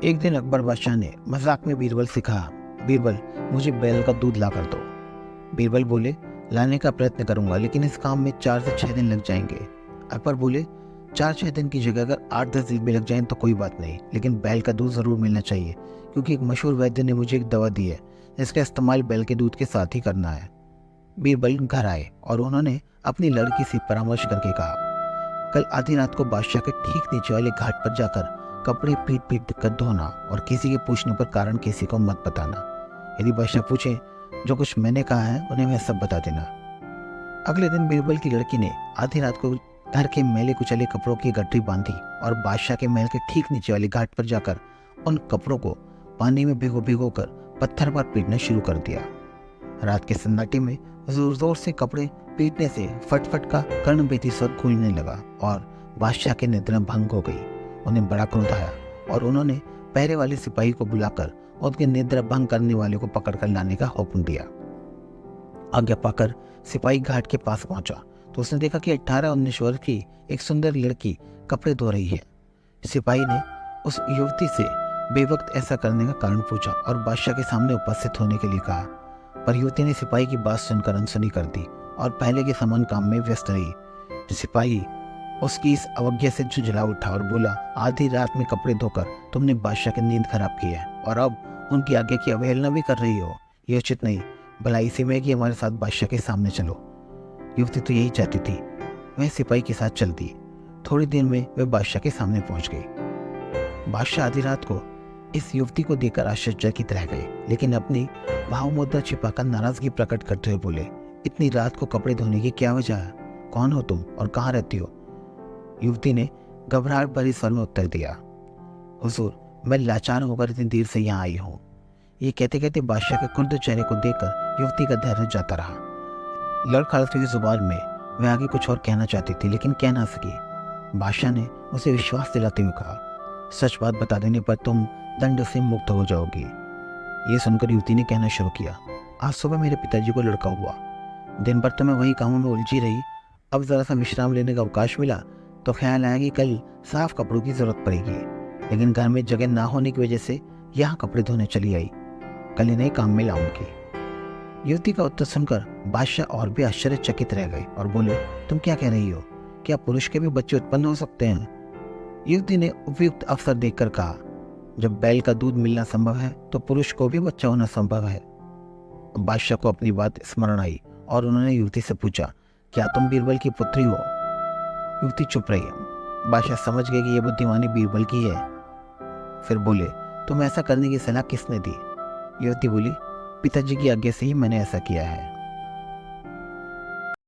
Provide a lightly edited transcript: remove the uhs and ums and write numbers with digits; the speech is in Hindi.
एक दिन अकबर बादशाह ने मजाक में बीरबल से कहा, बीरबल, मुझे बैल का दूध ला कर दो। बीरबल बोले, लाने का प्रयत्न करूंगा, लेकिन इस काम में 4 से 6 दिन लग जाएंगे। अकबर बोले, 4-6 दिन की जगह अगर 8-10 दिन भी लग जाएं तो कोई बात नहीं, लेकिन बैल का दूध जरूर मिलना चाहिए, क्योंकि एक मशहूर वैद्य ने मुझे एक दवा दी है जिसका इस्तेमाल बैल के दूध के साथ ही करना है। बीरबल घर आए और उन्होंने अपनी लड़की से परामर्श करके कहा, कल आधी रात को बादशाह के ठीक नीचे वाले घाट पर जाकर कपड़े पीट पीट कर धोना और किसी के पूछने पर कारण किसी को मत बताना। यदि बादशाह पूछे, जो कुछ मैंने कहा है उन्हें मैं सब बता देना। अगले दिन बीरबल की लड़की ने आधी रात को घर के मैले कुचले कपड़ों की गठरी बांधी और बादशाह के महल के ठीक नीचे वाले घाट पर जाकर उन कपड़ों को पानी में भिगो भिगो कर पत्थर पर पीटना शुरू कर दिया। रात के सन्नाटे में जोर जोर से कपड़े पीटने से फटफट का कर्णभेदी स्वर गूंजने लगा और बादशाह की निद्रा भंग हो गई। उन्हें बड़ा क्रोध आया और उन्होंने पहरे वाले सिपाही को बुलाकर उनके निद्रा भंग करने वाले को पकड़कर लाने का हुक्म दिया। आज्ञा पाकर सिपाही घाट के पास पहुंचा तो उसने देखा कि 18-19 वर्ष की एक सुंदर लड़की कपड़े धो रही है। सिपाही ने उस युवती से बेवक्त ऐसा करने का कारण पूछा और बादशाह के सामने उपस्थित होने के लिए कहा, पर युवती ने सिपाही की बात सुनकर अनसुनी कर दी और पहले के समान काम में व्यस्त रही। सिपाही उसकी इस अवज्ञा से झुंझला उठा और बोला, आधी रात में कपड़े धोकर तुमने बादशाह की नींद खराब की है और अब उनकी आज्ञा की अवहेलना भी कर रही हो। यह उचित नहीं, भला इसी में कि हमारे साथ बादशाह के सामने चलो। युवती तो यही चाहती थी। वह सिपाही के साथ चल दी। थोड़ी देर में वह बादशाह के सामने पहुंच गई। बादशाह आधी रात को इस युवती को देखकर आश्चर्यचकित रह गए, लेकिन अपनी भावमुद्रा छिपाकर नाराजगी प्रकट करते हुए बोले, इतनी रात को कपड़े धोने की क्या वजह है? कौन हो तुम और कहाँ रहती हो? युवती ने घबराहट भरी स्वर में उत्तर दिया, हुजूर, मैं लाचार होकर इतनी देर से यहाँ आई हूँ। ये कहते कहते बादशाह के कुर्द चेहरे को देखकर युवती का धैर्य जाता रहा। लड़खड़ाती हुई जुबान में वह आगे कुछ और कहना चाहती थी, लेकिन कह ना सकी। बादशाह ने उसे विश्वास दिलाते हुए कहा, सच बात बता देने पर तुम दंड से मुक्त हो जाओगी। ये सुनकर युवती ने कहना शुरू किया, आज सुबह मेरे पिताजी को लड़का हुआ। दिन भर तो मैं वही कामों में उलझी रही। अब जरा सा विश्राम लेने का अवकाश मिला तो ख्याल आया कि कल साफ कपड़ों की जरूरत पड़ेगी, लेकिन घर में जगह ना होने की वजह से यहाँ कपड़े धोने चली आई। कल इन्हें काम में लाऊंगी। युवती का उत्तर सुनकर बादशाह और भी आश्चर्यचकित रह गए और बोले, तुम क्या कह रही हो? क्या पुरुष के भी बच्चे उत्पन्न हो सकते हैं? युवती ने उपयुक्त अवसर देखकर कहा, जब बैल का दूध मिलना संभव है तो पुरुष को भी बच्चा होना संभव है। बादशाह को अपनी बात स्मरण आई और उन्होंने युवती से पूछा, क्या तुम बीरबल की पुत्री हो? युवती चुप रही। बादशाह समझ गए कि यह बुद्धिमानी बीरबल की है। फिर बोले, तुम ऐसा करने की सलाह किसने दी? युवती बोली, पिताजी की आज्ञा से ही मैंने ऐसा किया है।